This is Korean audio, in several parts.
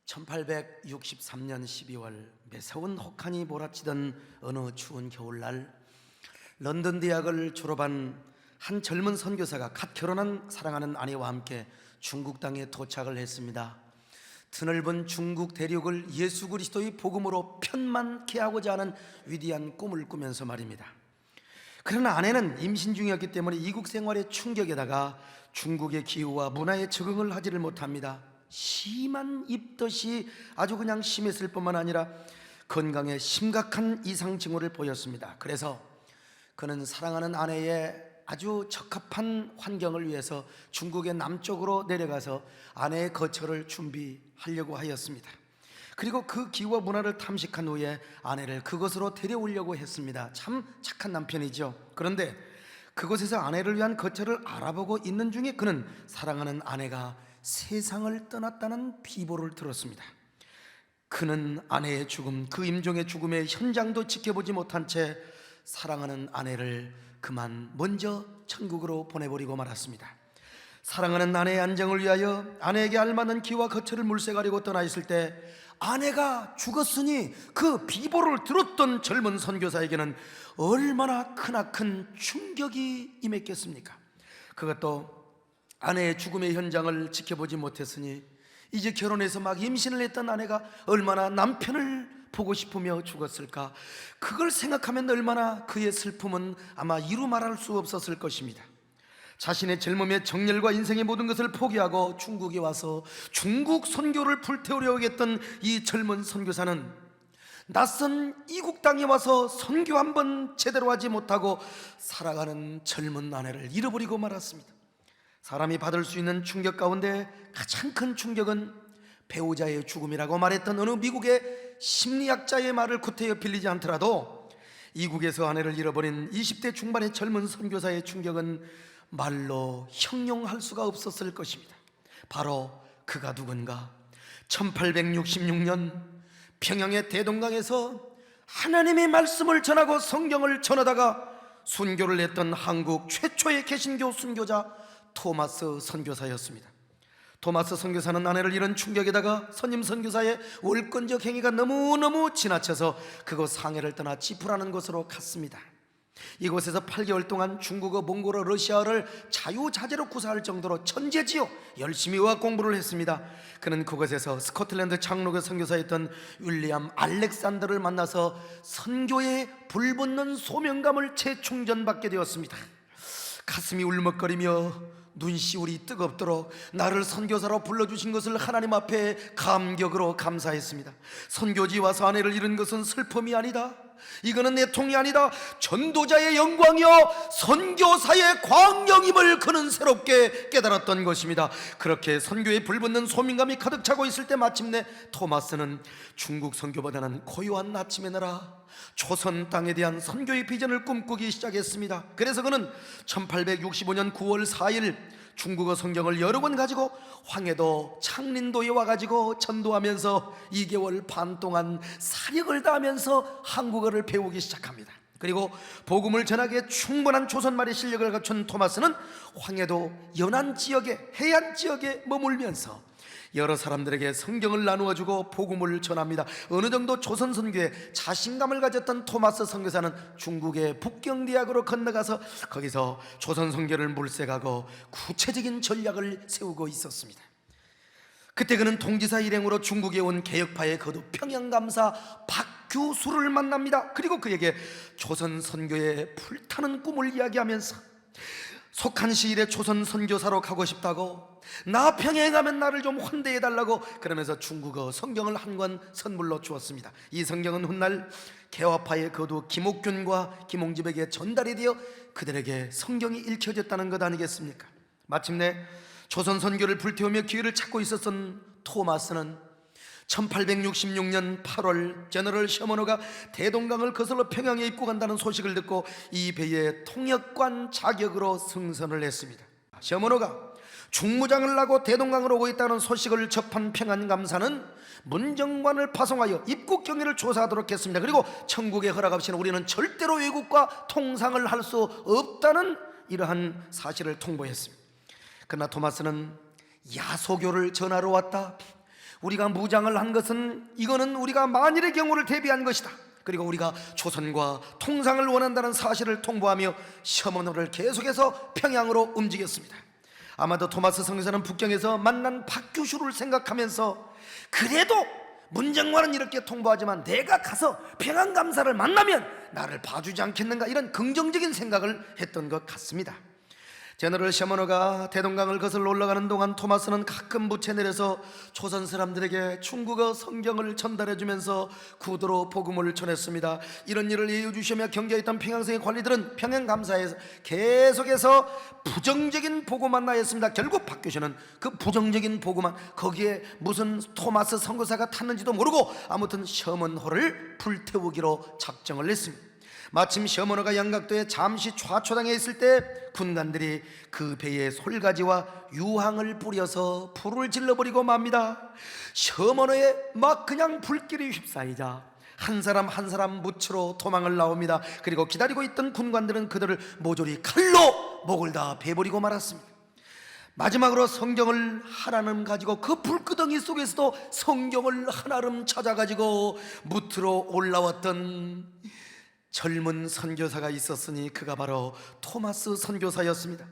1863년 12월 매서운 혹한이 몰아치던 어느 추운 겨울날, 런던 대학을 졸업한 한 젊은 선교사가 갓 결혼한 사랑하는 아내와 함께 중국 땅에 도착을 했습니다. 드넓은 중국 대륙을 예수 그리스도의 복음으로 편만케 하고자 하는 위대한 꿈을 꾸면서 말입니다. 그러나 아내는 임신 중이었기 때문에 이국 생활의 충격에다가 중국의 기후와 문화에 적응을 하지를 못합니다. 심한 입덧이 아주 그냥 심했을 뿐만 아니라 건강에 심각한 이상 징후를 보였습니다. 그래서 그는 사랑하는 아내의 아주 적합한 환경을 위해서 중국의 남쪽으로 내려가서 아내의 거처를 준비하려고 하였습니다. 그리고 그 기후와 문화를 탐식한 후에 아내를 그곳으로 데려오려고 했습니다. 참 착한 남편이죠. 그런데 그곳에서 아내를 위한 거처를 알아보고 있는 중에 그는 사랑하는 아내가 세상을 떠났다는 비보를 들었습니다. 그는 아내의 죽음, 그 임종의 죽음의 현장도 지켜보지 못한 채 사랑하는 아내를 그만 먼저 천국으로 보내버리고 말았습니다. 사랑하는 아내의 안정을 위하여 아내에게 알맞는 기와 거처를 물색하려고 떠나 있을 때 아내가 죽었으니 그 비보를 들었던 젊은 선교사에게는 얼마나 크나큰 충격이 임했겠습니까? 그것도 아내의 죽음의 현장을 지켜보지 못했으니 이제 결혼해서 막 임신을 했던 아내가 얼마나 남편을 보고 싶으며 죽었을까? 그걸 생각하면 얼마나 그의 슬픔은 아마 이루 말할 수 없었을 것입니다. 자신의 젊음의 정열과 인생의 모든 것을 포기하고 중국에 와서 중국 선교를 불태우려 했던 이 젊은 선교사는 낯선 이국 땅에 와서 선교 한번 제대로 하지 못하고 살아가는 젊은 아내를 잃어버리고 말았습니다. 사람이 받을 수 있는 충격 가운데 가장 큰 충격은 배우자의 죽음이라고 말했던 어느 미국의 심리학자의 말을 구태여 빌리지 않더라도 이국에서 아내를 잃어버린 20대 중반의 젊은 선교사의 충격은 말로 형용할 수가 없었을 것입니다. 바로 그가 누군가? 1866년 평양의 대동강에서 하나님의 말씀을 전하고 성경을 전하다가 순교를 했던 한국 최초의 개신교 순교자 토마스 선교사였습니다. 토마스 선교사는 아내를 잃은 충격에다가 선임 선교사의 월권적 행위가 너무너무 지나쳐서 그곳 상해를 떠나 지프라는 곳으로 갔습니다. 이곳에서 8개월 동안 중국어, 몽골어, 러시아어를 자유자재로 구사할 정도로 천재지요. 열심히 의학 공부를 했습니다. 그는 그곳에서 스코틀랜드 장로교 선교사였던 윌리엄 알렉산더를 만나서 선교에 불붙는 소명감을 재충전받게 되었습니다. 가슴이 울먹거리며 눈시울이 뜨겁도록 나를 선교사로 불러주신 것을 하나님 앞에 감격으로 감사했습니다. 선교지 와서 아내를 잃은 것은 슬픔이 아니다, 이거는 애통이 아니다, 전도자의 영광이요 선교사의 광영임을 그는 새롭게 깨달았던 것입니다. 그렇게 선교에 불붙는 소민감이 가득 차고 있을 때 마침내 토마스는 중국 선교보다는 고요한 아침의 나라 조선 땅에 대한 선교의 비전을 꿈꾸기 시작했습니다. 그래서 그는 1865년 9월 4일 중국어 성경을 여러 권 가지고 황해도 창린도에 와가지고 전도하면서 2개월 반 동안 사력을 다하면서 한국어를 배우기 시작합니다. 그리고 복음을 전하기에 충분한 조선말의 실력을 갖춘 토마스는 황해도 연안 지역에, 해안 지역에 머물면서 여러 사람들에게 성경을 나누어주고 복음을 전합니다. 어느 정도 조선 선교에 자신감을 가졌던 토마스 선교사는 중국의 북경대학으로 건너가서 거기서 조선 선교를 물색하고 구체적인 전략을 세우고 있었습니다. 그때 그는 통지사 일행으로 중국에 온 개혁파의 거두 평양감사 박규수를 만납니다. 그리고 그에게 조선 선교의 불타는 꿈을 이야기하면서 속한 시일에 조선 선교사로 가고 싶다고, 나 평양에 가면 나를 좀 환대해달라고 그러면서 중국어 성경을 한 권 선물로 주었습니다. 이 성경은 훗날 개화파의 거두 김옥균과 김홍집에게 전달이 되어 그들에게 성경이 읽혀졌다는 것 아니겠습니까? 마침내 조선 선교를 불태우며 기회를 찾고 있었던 토마스는 1866년 8월 제너럴 셔머너가 대동강을 거슬러 평양에 입국한다는 소식을 듣고 이 배의 통역관 자격으로 승선을 했습니다. 셔머너가 중무장을 하고 대동강으로 오고 있다는 소식을 접한 평안감사는 문정관을 파송하여 입국 경위를 조사하도록 했습니다. 그리고 천국의 허락 없이는 우리는 절대로 외국과 통상을 할 수 없다는 이러한 사실을 통보했습니다. 그러나 토마스는 야소교를 전하러 왔다, 우리가 무장을 한 것은 이거는 우리가 만일의 경우를 대비한 것이다. 그리고 우리가 조선과 통상을 원한다는 사실을 통보하며 셔먼호를 계속해서 평양으로 움직였습니다. 아마도 토마스 선교사는 북경에서 만난 박규슈를 생각하면서 그래도 문정관은 이렇게 통보하지만 내가 가서 평양감사를 만나면 나를 봐주지 않겠는가, 이런 긍정적인 생각을 했던 것 같습니다. 제너럴 셔먼호가 대동강을 거슬러 올라가는 동안 토마스는 가끔 부채 내려서 조선 사람들에게 중국어 성경을 전달해주면서 구도로 복음을 전했습니다. 이런 일을 예우주시며 경계했던 평양성의 관리들은 평양감사에서 계속해서 부정적인 보고만 나였습니다. 결국 박교신은 그 부정적인 보고만, 거기에 무슨 토마스 선교사가 탔는지도 모르고 아무튼 셔먼호를 불태우기로 작정을 했습니다. 마침 셔먼호가 양각도에 잠시 좌초당해 있을 때 군관들이 그 배에 솔가지와 유황을 뿌려서 불을 질러버리고 맙니다. 셔먼호에 막 그냥 불길이 휩싸이자 한 사람 한 사람 무치로 도망을 나옵니다. 그리고 기다리고 있던 군관들은 그들을 모조리 칼로 목을 다 베버리고 말았습니다. 마지막으로 성경을 하나름 가지고 그 불끄덩이 속에서도 성경을 하나름 찾아가지고 무트로 올라왔던 젊은 선교사가 있었으니 그가 바로 토마스 선교사였습니다.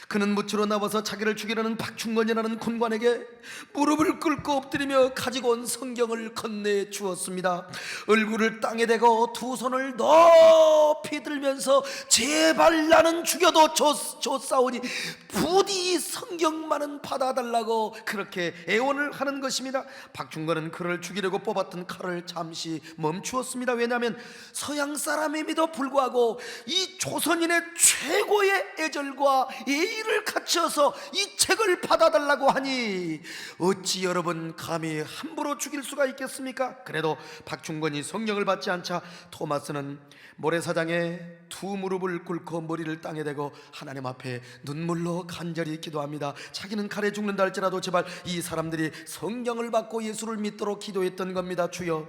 그는 무치로 나와서 자기를 죽이려는 박충건이라는 군관에게 무릎을 꿇고 엎드리며 가지고 온 성경을 건네 주었습니다. 얼굴을 땅에 대고 두 손을 높이 들면서 제발 나는 죽여도 좋사오니 부디 성경만은 받아달라고 그렇게 애원을 하는 것입니다. 박충건은 그를 죽이려고 뽑았던 칼을 잠시 멈추었습니다. 왜냐하면 서양 사람임에도 불구하고 이 조선인의 최고의 애절과 예의를 갖춰서 이 책을 받아달라고 하니 어찌 여러분 감히 함부로 죽일 수가 있겠습니까? 그래도 박충건이 성령을 받지 않자 토마스는 모래사장에 두 무릎을 꿇고 머리를 땅에 대고 하나님 앞에 눈물로 간절히 기도합니다. 자기는 칼에 죽는다 할지라도 제발 이 사람들이 성령을 받고 예수를 믿도록 기도했던 겁니다. 주여,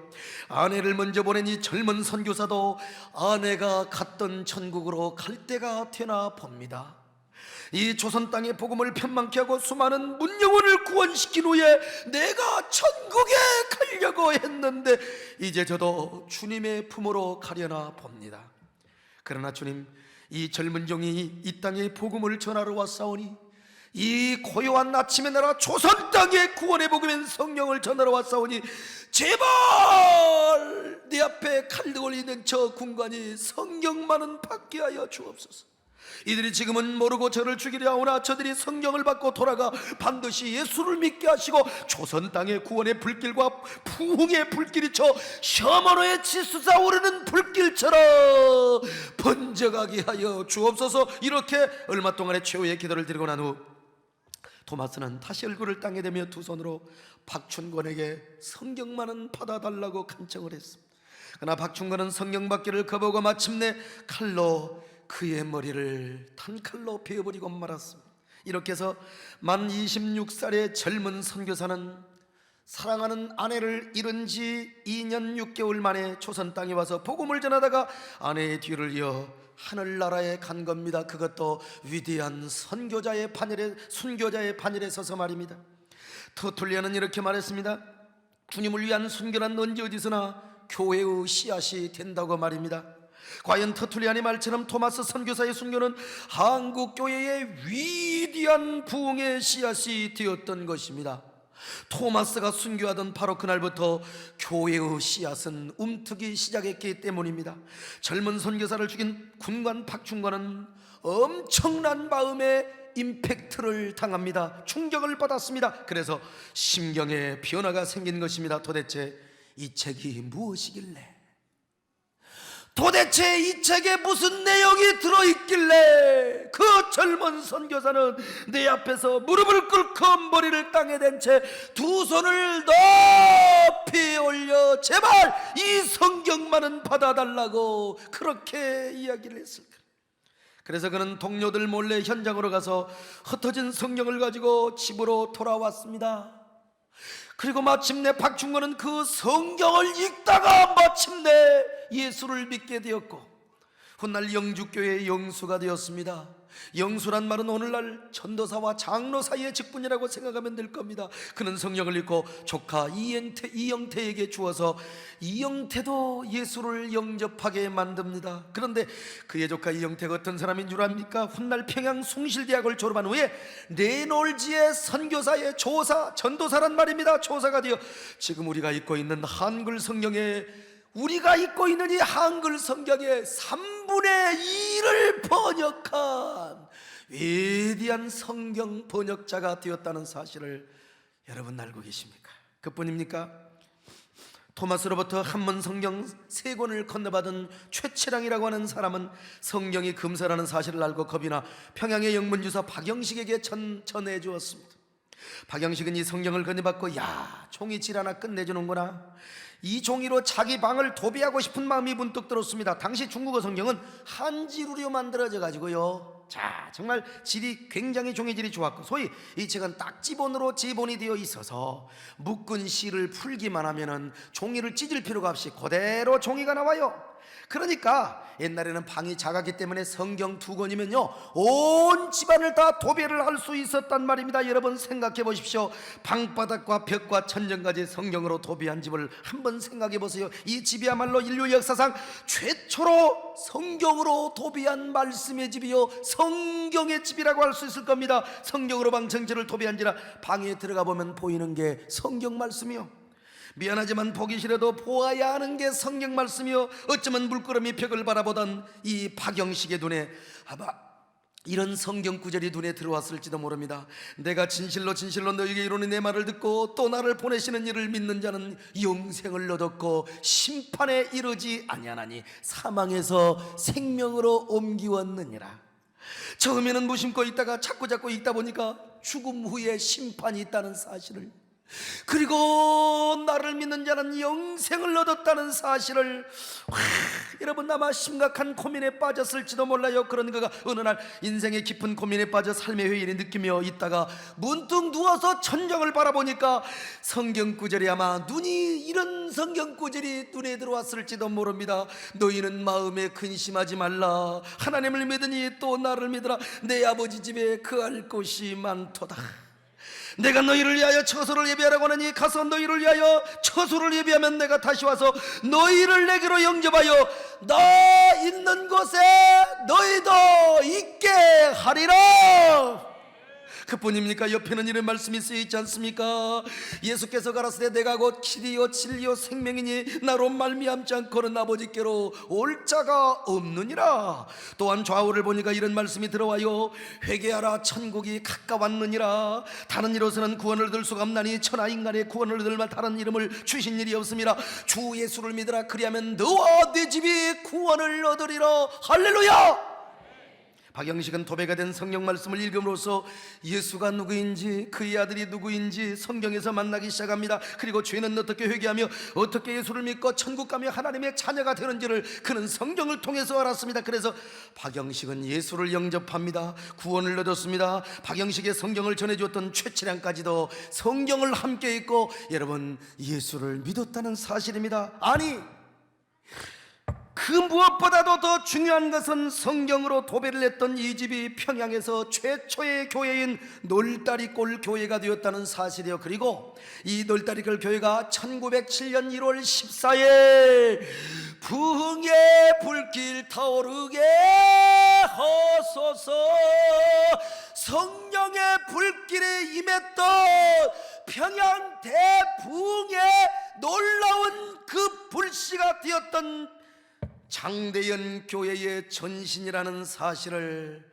아내를 먼저 보낸 이 젊은 선교사도 아내가 갔던 천국으로 갈 때가 되나 봅니다. 이 조선 땅의 복음을 편만케 하고 수많은 문영혼을 구원시킨 후에 내가 천국에 가려고 했는데 이제 저도 주님의 품으로 가려나 봅니다. 그러나 주님, 이 젊은 종이 이 땅에 복음을 전하러 왔사오니 이 고요한 아침의 나라 조선 땅에 구원의 복음인 성령을 전하러 왔사오니 제발 내 앞에 칼 들고 있는 저 군관이 성경만은 받게 하여 주옵소서. 이들이 지금은 모르고 저를 죽이려 하오나 저들이 성경을 받고 돌아가 반드시 예수를 믿게 하시고 조선 땅의 구원의 불길과 부흥의 불길이 저 셔먼호에 치솟아 오르는 불길처럼 번져가게 하여 주옵소서. 이렇게 얼마 동안의 최후의 기도를 드리고 난 후 토마스는 다시 얼굴을 땅에 대며 두 손으로 박충건에게 성경만은 받아달라고 간청을 했습니다. 그러나 박충건은 성경 받기를 거부하고 마침내 칼로 그의 머리를 단칼로 베어버리고 말았습니다. 이렇게 해서 만 26살의 젊은 선교사는 사랑하는 아내를 잃은 지 2년 6개월 만에 조선 땅에 와서 복음을 전하다가 아내의 뒤를 이어 하늘나라에 간 겁니다. 그것도 위대한 선교자의 반열에, 순교자의 반열에 서서 말입니다. 터툴리아는 이렇게 말했습니다. 주님을 위한 순교란 언제 어디서나 교회의 씨앗이 된다고 말입니다. 과연 터툴리안의 말처럼 토마스 선교사의 순교는 한국교회의 위대한 부흥의 씨앗이 되었던 것입니다. 토마스가 순교하던 바로 그날부터 교회의 씨앗은 움트기 시작했기 때문입니다. 젊은 선교사를 죽인 군관 박충관은 엄청난 마음의 임팩트를 당합니다. 충격을 받았습니다. 그래서 심경에 변화가 생긴 것입니다. 도대체 이 책이 무엇이길래, 도대체 이 책에 무슨 내용이 들어있길래 그 젊은 선교사는 내 앞에서 무릎을 꿇고 머리를 땅에 댄 채 두 손을 높이 올려 제발 이 성경만은 받아달라고 그렇게 이야기를 했을까? 그래서 그는 동료들 몰래 현장으로 가서 흩어진 성경을 가지고 집으로 돌아왔습니다. 그리고 마침내 박충건은 그 성경을 읽다가 마침내 예수를 믿게 되었고 훗날 영주교회의 영수가 되었습니다. 영수란 말은 오늘날 전도사와 장로 사이의 직분이라고 생각하면 될 겁니다. 그는 성령을 읽고 조카 이영태에게 주어서 이영태도 예수를 영접하게 만듭니다. 그런데 그의 조카 이영태가 어떤 사람인 줄 압니까? 훗날 평양 숭실대학을 졸업한 후에 레놀지의 선교사의 조사, 전도사란 말입니다. 조사가 되어 지금 우리가 읽고 있는 한글 성경에, 우리가 읽고 있는 이 한글 성경의 3분의 2를 번역한 위대한 성경 번역자가 되었다는 사실을 여러분 알고 계십니까? 그뿐입니까? 토마스로부터 한문 성경 3권을 건네받은 최치랑이라고 하는 사람은 성경이 금서라는 사실을 알고 겁이나 평양의 영문주사 박영식에게 전해 주었습니다. 박영식은 이 성경을 건네받고 야, 종이질 하나 끝내주는구나, 이 종이로 자기 방을 도배하고 싶은 마음이 문득 들었습니다. 당시 중국어 성경은 한지루로 만들어져 가지고요, 자, 정말 질이 굉장히 종이질이 좋았고, 소위 이 책은 딱지본으로 지본이 되어 있어서 묶은 실을 풀기만 하면은 종이를 찢을 필요가 없이 그대로 종이가 나와요. 그러니까 옛날에는 방이 작았기 때문에 성경 2권이면요 온 집안을 다 도배를 할 수 있었단 말입니다. 여러분 생각해 보십시오. 방바닥과 벽과 천정까지 성경으로 도배한 집을 한번 생각해 보세요. 이 집이야말로 인류 역사상 최초로 성경으로 도배한 말씀의 집이요, 성경의 집이라고 할 수 있을 겁니다. 성경으로 방 전체를 도배한지라 방에 들어가 보면 보이는 게 성경 말씀이요, 미안하지만 보기 싫어도 보아야 하는 게 성경 말씀이요, 어쩌면 물끄러미 벽을 바라보던 이 박영식의 눈에 아마 이런 성경 구절이 눈에 들어왔을지도 모릅니다. 내가 진실로 너에게 이르노니 내 말을 듣고 또 나를 보내시는 이를 믿는 자는 영생을 얻었고 심판에 이르지 아니하나니 사망에서 생명으로 옮기웠느니라. 처음에는 무심코 있다가 자꾸 읽다 보니까 죽음 후에 심판이 있다는 사실을, 그리고 나를 믿는 자는 영생을 얻었다는 사실을, 여러분 아마 심각한 고민에 빠졌을지도 몰라요. 그런 그가 어느 날 인생의 깊은 고민에 빠져 삶의 회의를 느끼며 있다가 문득 누워서 천정을 바라보니까 성경 구절이, 아마 이런 성경 구절이 눈에 들어왔을지도 모릅니다. 너희는 마음에 근심하지 말라, 하나님을 믿으니 또 나를 믿으라. 내 아버지 집에 거할 곳이 많도다. 내가 너희를 위하여 처소를 예비하라고 하느니 가서 너희를 위하여 처소를 예비하면 내가 다시 와서 너희를 내게로 영접하여 나 있는 곳에 너희도 있게 하리라. 그뿐입니까? 옆에는 이런 말씀이 쓰여 있지 않습니까? 예수께서 가라사대 내가 곧 길이요 진리요 생명이니 나로 말미암지 않고는 아버지께로 올 자가 없느니라. 또한 좌우를 보니까 이런 말씀이 들어와요. 회개하라, 천국이 가까웠느니라. 다른 이로서는 구원을 얻을 수가 없나니 천하 인간의 구원을 얻을 만 다른 이름을 주신 일이 없음이라. 주 예수를 믿으라, 그리하면 너와 네 집이 구원을 얻으리라. 할렐루야. 박영식은 도배가 된 성경 말씀을 읽음으로써 예수가 누구인지, 그의 아들이 누구인지 성경에서 만나기 시작합니다. 그리고 죄는 어떻게 회개하며 어떻게 예수를 믿고 천국 가며 하나님의 자녀가 되는지를 그는 성경을 통해서 알았습니다. 그래서 박영식은 예수를 영접합니다. 구원을 얻었습니다. 박영식의 성경을 전해주었던 최치량까지도 성경을 함께 읽고 여러분 예수를 믿었다는 사실입니다. 아니, 그 무엇보다도 더 중요한 것은 성경으로 도배를 했던 이 집이 평양에서 최초의 교회인 놀다리골 교회가 되었다는 사실이요, 그리고 이 놀다리골 교회가 1907년 1월 14일 부흥의 불길 타오르게 하소서, 성령의 불길에 임했던 평양 대부흥의 놀라운 그 불씨가 되었던 장대연 교회의 전신이라는 사실을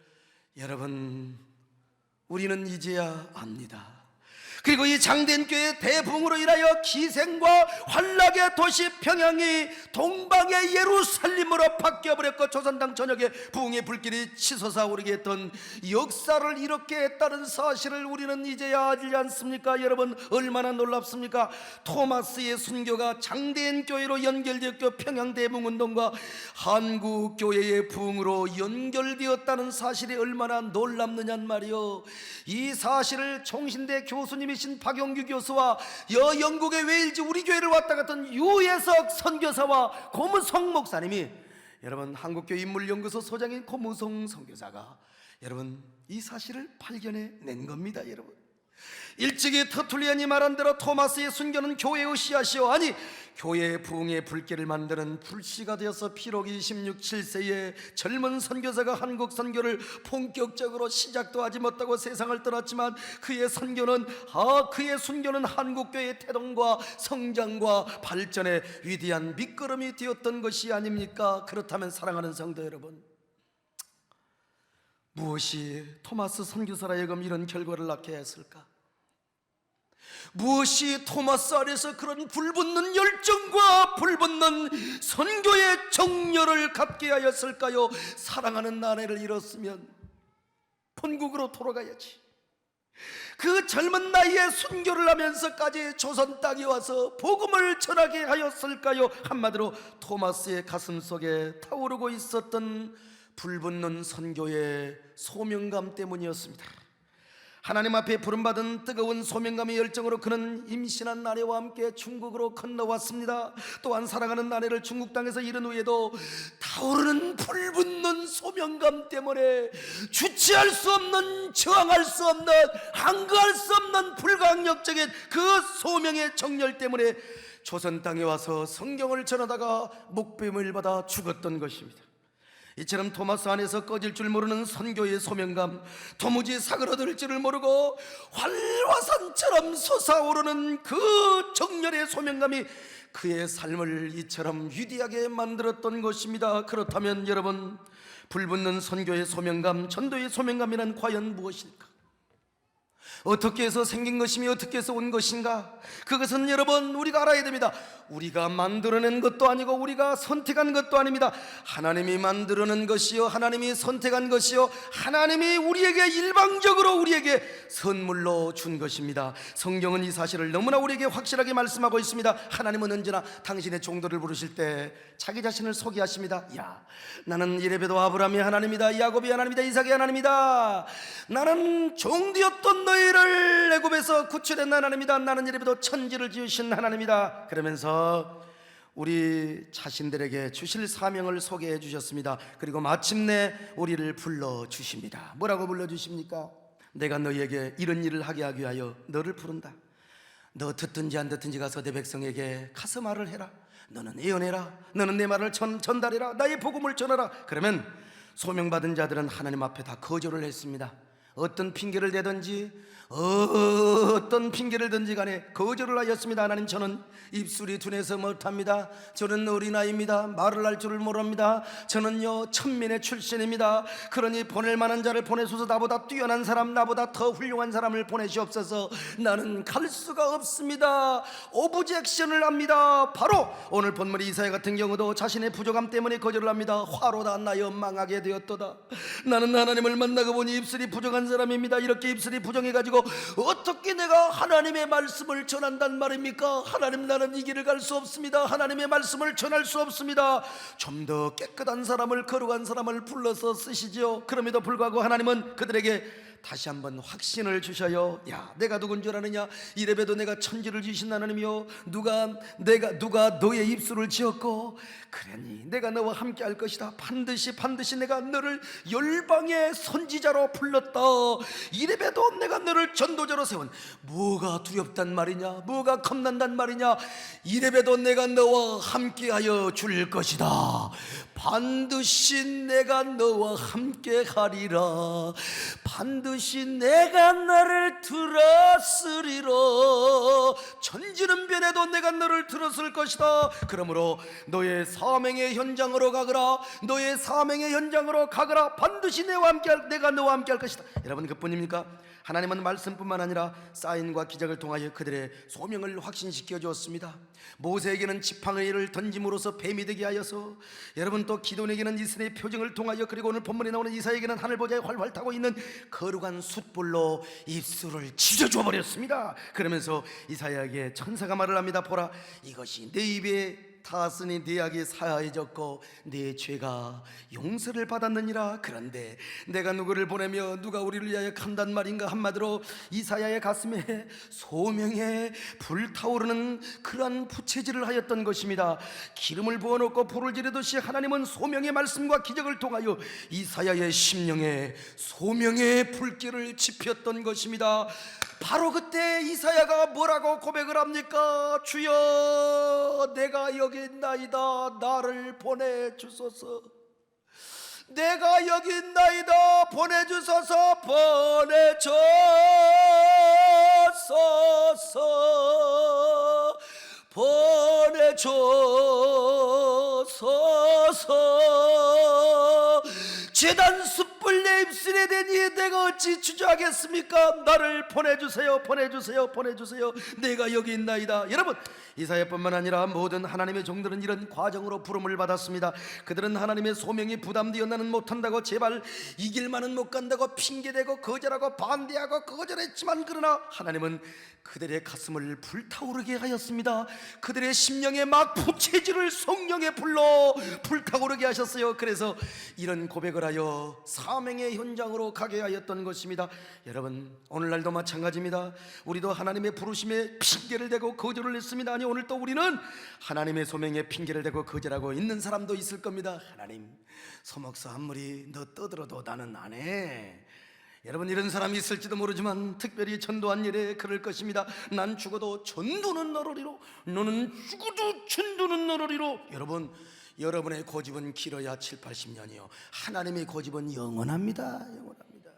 여러분 우리는 이제야 압니다. 그리고 이 장대연 교회 대부흥으로 인하여 기생과 환락의 도시 평양이 동방의 예루살렘으로 바뀌어버렸고 조선당 전역에 부흥의 불길이 치솟아 오르게 했던 역사를 이렇게 했다는 사실을 우리는 이제야 알지 않습니까? 여러분 얼마나 놀랍습니까? 토마스의 순교가 장대연 교회로 연결되었고 평양 대부흥운동과 한국교회의 부흥으로 연결되었다는 사실이 얼마나 놀랍느냐는 말이요. 이 사실을 총신대 교수님이신 박용규 교수와 영국의 웨일즈 우리 교회를 왔다 갔던 유혜석 선교사와 고무성 목사님이, 여러분 한국교회 인물연구소 소장인 고무성 선교사가 여러분, 이 사실을 발견해낸 겁니다. 여러분, 일찍이 터툴리안이 말한 대로 토마스의 순교는 교회의 씨앗이요, 아니 교회의 부흥의 불길을 만드는 불씨가 되어서 비록 26, 7세의 젊은 선교사가 한국 선교를 본격적으로 시작도 하지 못하고 세상을 떠났지만 그의 순교는 한국교회의 태동과 성장과 발전의 위대한 밑거름이 되었던 것이 아닙니까? 그렇다면 사랑하는 성도 여러분, 무엇이 토마스 선교사라 하여금 이런 결과를 낳게 했을까? 무엇이 토마스 안에서 그런 불붙는 열정과 불붙는 선교의 정열을 갖게 하였을까요? 사랑하는 아내를 잃었으면 본국으로 돌아가야지. 그 젊은 나이에 순교를 하면서까지 조선 땅에 와서 복음을 전하게 하였을까요? 한마디로 토마스의 가슴 속에 타오르고 있었던 불붙는 선교의 소명감 때문이었습니다. 하나님 앞에 부름받은 뜨거운 소명감의 열정으로 그는 임신한 아내와 함께 중국으로 건너왔습니다. 또한 사랑하는 아내를 중국 땅에서 잃은 후에도 타오르는 불붙는 소명감 때문에 주체할 수 없는, 저항할 수 없는, 항거할 수 없는 불가항력적인 그 소명의 정열 때문에 조선 땅에 와서 성경을 전하다가 목뱀을 받아 죽었던 것입니다. 이처럼 토마스 안에서 꺼질 줄 모르는 선교의 소명감, 도무지 사그러들 줄을 모르고 활화산처럼 솟아오르는 그 정열의 소명감이 그의 삶을 이처럼 위대하게 만들었던 것입니다. 그렇다면 여러분, 불붙는 선교의 소명감, 전도의 소명감이란 과연 무엇일까? 어떻게 해서 생긴 것이며 어떻게 해서 온 것인가? 그것은 여러분, 우리가 알아야 됩니다. 우리가 만들어낸 것도 아니고 우리가 선택한 것도 아닙니다. 하나님이 만들어낸 것이요, 하나님이 선택한 것이요, 하나님이 우리에게 일방적으로 우리에게 선물로 준 것입니다. 성경은 이 사실을 너무나 우리에게 확실하게 말씀하고 있습니다. 하나님은 언제나 당신의 종들을 부르실 때 자기 자신을 소개하십니다. 야, 나는 이레베도 아브라함의 하나님이다, 야곱의 하나님이다, 이삭의 하나님이다. 나는 종되었던 너희를 애굽에서 구출한 하나님이다. 나는 이레베도 천지를 지으신 하나님이다. 그러면서 우리 자신들에게 주실 사명을 소개해 주셨습니다. 그리고 마침내 우리를 불러주십니다. 뭐라고 불러주십니까? 내가 너희에게 이런 일을 하게 하기 위하여 너를 부른다. 너 듣든지 안 듣든지 가서 내 백성에게 가서 말을 해라. 너는 예언해라. 너는 내 말을 전달해라. 나의 복음을 전하라. 그러면 소명받은 자들은 하나님 앞에 다 거절을 했습니다. 어떤 핑계를 대든지 어떤 핑계를 든지 간에 거절을 하였습니다. 하나님, 저는 입술이 둔해서 못합니다. 저는 어린아이입니다. 말을 할 줄을 모릅니다. 저는요 천민의 출신입니다. 그러니 보낼 만한 자를 보내소서. 나보다 뛰어난 사람, 나보다 더 훌륭한 사람을 보내시옵소서. 나는 갈 수가 없습니다. 오브젝션을 합니다. 바로 오늘 본문 이사야 같은 경우도 자신의 부족함 때문에 거절을 합니다. 화로다 나여 망하게 되었도다. 나는 하나님을 만나고 보니 입술이 부족한 사람입니다. 이렇게 입술이 부정해가지고 어떻게 내가 하나님의 말씀을 전한단 말입니까? 하나님, 나는 이 길을 갈 수 없습니다. 하나님의 말씀을 전할 수 없습니다. 좀 더 깨끗한 사람을, 거룩한 사람을 불러서 쓰시지요. 그럼에도 불구하고 하나님은 그들에게 다시 한번 확신을 주셔요. 야, 내가 누군 줄 아느냐? 이레베도 내가 천지를 지으신 하나님이요, 누가 너의 입술을 지었고, 그러니 내가 너와 함께 할 것이다. 반드시 내가 너를 열방의 선지자로 불렀다. 이레베도 내가 너를 전도자로 세운. 뭐가 두렵단 말이냐? 뭐가 겁난단 말이냐? 이레베도 내가 너와 함께하여 줄 것이다. 반드시 내가 너와 함께하리라. 반드시 내가 너를 들었으리라. 천지는 변해도 내가 너를 들었을 것이다. 그러므로 너의 사명의 현장으로 가거라. 너의 사명의 현장으로 가거라. 반드시 내가 너와 함께 할 것이다. 여러분, 그뿐입니까? 하나님은 말씀뿐만 아니라 사인과 기적을 통하여 그들의 소명을 확신시켜 주었습니다. 모세에게는 지팡이를 던짐으로써 뱀이 되게 하여서, 여러분, 또 기도에게는 이스라엘의 표징을 통하여, 그리고 오늘 본문에 나오는 이사야에게는 하늘 보좌에 활활 타고 있는 거룩한 숯불로 입술을 찢어줘 버렸습니다. 그러면서 이사야에게 천사가 말을 합니다. 보라, 이것이 내 입에 다 쓰니 네 악이 사하해졌고 네 죄가 용서를 받았느니라. 그런데 내가 누구를 보내며 누가 우리를 위하여 간단 말인가? 한마디로 이사야의 가슴에 소명에 불타오르는 그러한 부채질을 하였던 것입니다. 기름을 부어놓고 불을 지르듯이 하나님은 소명의 말씀과 기적을 통하여 이사야의 심령에 소명의 불길을 지폈던 것입니다. 바로 그때 이사야가 뭐라고 고백을 합니까? 주여, 내가 여기 있나이다. 나를 보내주소서. 내가 여기 있나이다. 보내주소서. 보내주소서. 보내주소서. 재단 숯불 내 입술에 대니 내가 어찌 주저하겠습니까? 나를 보내주세요. 보내주세요. 보내주세요. 내가 여기 있나이다. 여러분, 이사야뿐만 아니라 모든 하나님의 종들은 이런 과정으로 부름을 받았습니다. 그들은 하나님의 소명이 부담되어 나는 못한다고, 제발 이 길만은 못 간다고 핑계대고 거절하고 반대하고 거절했지만, 그러나 하나님은 그들의 가슴을 불타오르게 하였습니다. 그들의 심령에 막 부채질을 성령의 불로 불타오르게 하셨어요. 그래서 이런 고백을 하여 사명의 현장으로 가게 하였던 것입니다. 여러분, 오늘날도 마찬가지입니다. 우리도 하나님의 부르심에 핑계를 대고 거절을 했습니다. 아니, 오늘 또 우리는 하나님의 소명에 핑계를 대고 거절하고 있는 사람도 있을 겁니다. 하나님, 소목사 아무리 너 떠들어도 나는 안 해. 여러분, 이런 사람이 있을지도 모르지만 특별히 전도한 일에 그럴 것입니다. 난 죽어도 전도는 너러리로, 너는 죽어도 전도는 너러리로. 여러분, 여러분의 고집은 길어야 7, 80년이요 하나님의 고집은 영원합니다. 영원합니다.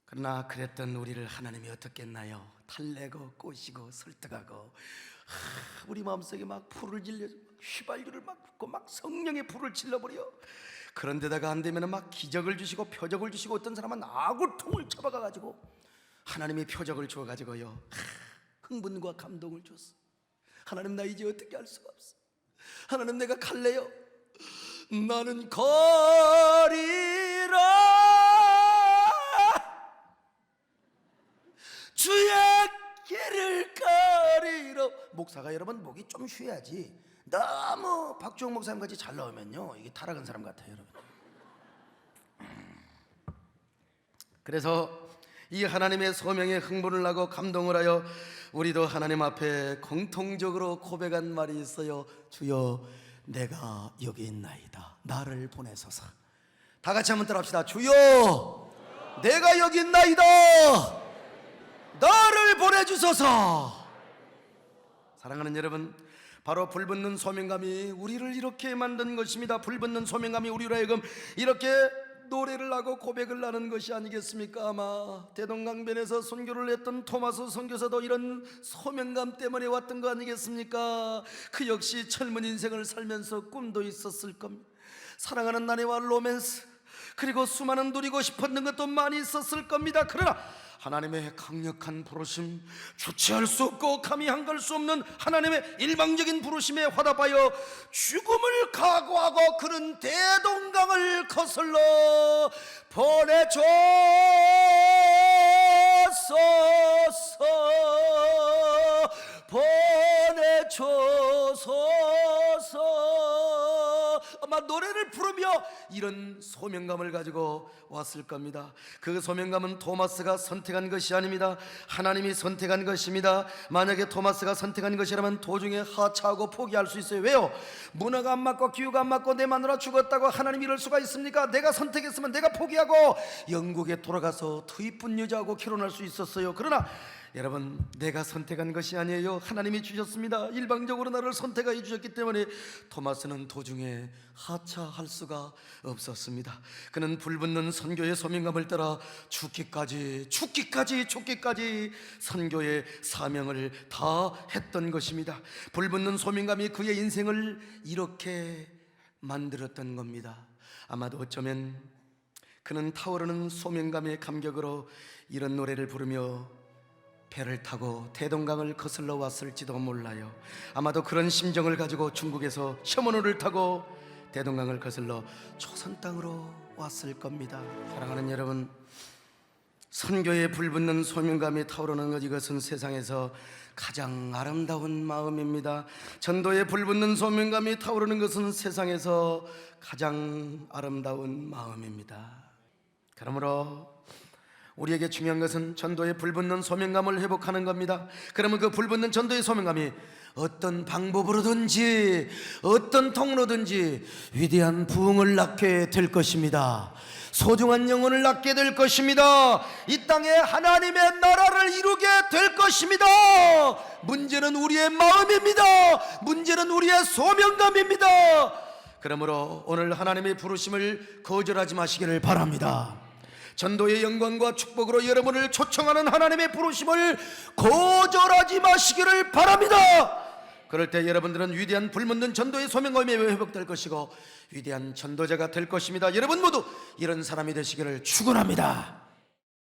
그러나 그랬던 우리를 하나님이 어떻게 했나요? 달래고 꼬시고 설득하고, 우리 마음속에 막 불을 질려, 휘발유를 막 붓고 막 성령의 불을 질러버려. 그런데다가 안 되면 막 기적을 주시고 표적을 주시고, 어떤 사람은 아구통을 잡아가가지고 하나님의 표적을 주어가지고요 흥분과 감동을 줬어. 하나님, 나 이제 어떻게 할 수가 없어. 하나님, 내가 갈래요. 나는 거리라 주의 길을 가리라. 목사가 여러분 목이 좀 쉬어야지. 너무 박주홍 목사님같이 잘 나오면요 이게 타락한 사람 같아요, 여러분. 그래서 이 하나님의 소명에 흥분을 하고 감동을 하여 우리도 하나님 앞에 공통적으로 고백한 말이 있어요. 주여, 내가 여기 있나이다. 나를 보내소서. 다 같이 한번 따라합시다. 주여, 내가 여기 있나이다. 나를 보내주소서. 사랑하는 여러분, 바로 불붙는 소명감이 우리를 이렇게 만든 것입니다. 불붙는 소명감이 우리로 하여금 이렇게 노래를 하고 고백을 하는 것이 아니겠습니까? 아마 대동강변에서 선교를 했던 토마스 선교사도 이런 소명감 때문에 왔던 거 아니겠습니까? 그 역시 젊은 인생을 살면서 꿈도 있었을 겁니다. 사랑하는 아내와 로맨스, 그리고 수많은 누리고 싶었던 것도 많이 있었을 겁니다. 그러나 하나님의 강력한 부르심, 주체할 수 없고 감히 한갈 수 없는 하나님의 일방적인 부르심에 화답하여 죽음을 각오하고 그는 대동강을 거슬러 보내줘서 아마 노래를 부르며 이런 소명감을 가지고 왔을 겁니다. 그 소명감은 토마스가 선택한 것이 아닙니다. 하나님이 선택한 것입니다. 만약에 토마스가 선택한 것이라면 도중에 하차하고 포기할 수 있어요. 왜요? 문화가 안 맞고 기후가 안 맞고 내 마누라 죽었다고 하나님이 이럴 수가 있습니까? 내가 선택했으면 내가 포기하고 영국에 돌아가서 더 이쁜 여자하고 결혼할 수 있었어요. 그러나 여러분, 내가 선택한 것이 아니에요. 하나님이 주셨습니다. 일방적으로 나를 선택해 주셨기 때문에 토마스는 도중에 하차할 수가 없었습니다. 그는 불붙는 선교의 소명감을 따라 죽기까지 선교의 사명을 다 했던 것입니다. 불붙는 소명감이 그의 인생을 이렇게 만들었던 겁니다. 아마도 어쩌면 그는 타오르는 소명감의 감격으로 이런 노래를 부르며 배를 타고 대동강을 거슬러 왔을지도 몰라요. 아마도 그런 심정을 가지고 중국에서 셔먼호를 타고 대동강을 거슬러 조선 땅으로 왔을 겁니다. 사랑하는 여러분, 선교에 불붙는 소명감이 타오르는 것, 이것은 세상에서 가장 아름다운 마음입니다. 전도에 불붙는 소명감이 타오르는 것은 세상에서 가장 아름다운 마음입니다. 그러므로 우리에게 중요한 것은 전도에 불붙는 소명감을 회복하는 겁니다. 그러면 그 불붙는 전도의 소명감이 어떤 방법으로든지 어떤 통로든지 위대한 부흥을 낳게 될 것입니다. 소중한 영혼을 낳게 될 것입니다. 이 땅에 하나님의 나라를 이루게 될 것입니다. 문제는 우리의 마음입니다. 문제는 우리의 소명감입니다. 그러므로 오늘 하나님의 부르심을 거절하지 마시기를 바랍니다. 전도의 영광과 축복으로 여러분을 초청하는 하나님의 부르심을 거절하지 마시기를 바랍니다. 그럴 때 여러분들은 위대한 불붙는 전도의 소명감이 회복될 것이고 위대한 전도자가 될 것입니다. 여러분 모두 이런 사람이 되시기를 축원합니다.